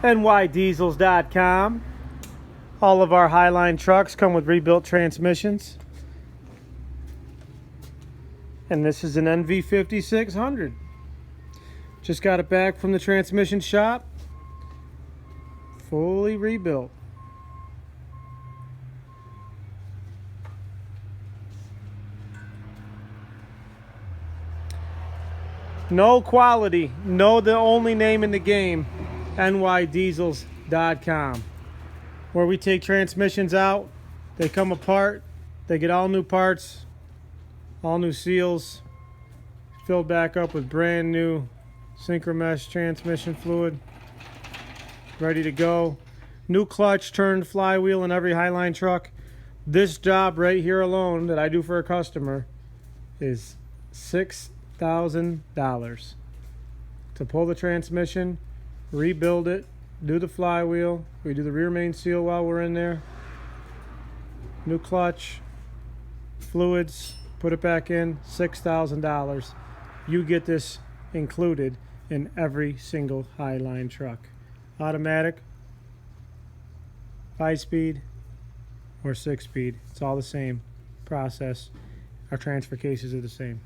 nydiesels.com. All of our Highline trucks come with rebuilt transmissions. And this is an NV5600. Just got it back from the transmission shop. Fully rebuilt. No quality, no the only name in the game, nydiesels.com. Where we take transmissions out, they come apart, they get all new parts, all new seals, filled back up with brand new synchromesh transmission fluid, ready to go. New clutch, turned flywheel in every Highline truck. This job right here alone that I do for a customer is $6,000 to pull the transmission, rebuild it, do the flywheel. We do the rear main seal while we're in there. New clutch, fluids, put it back in, $6,000. You get this included in every single Highline truck. Automatic, 5-speed, or 6-speed. It's all the same process. Our transfer cases are the same.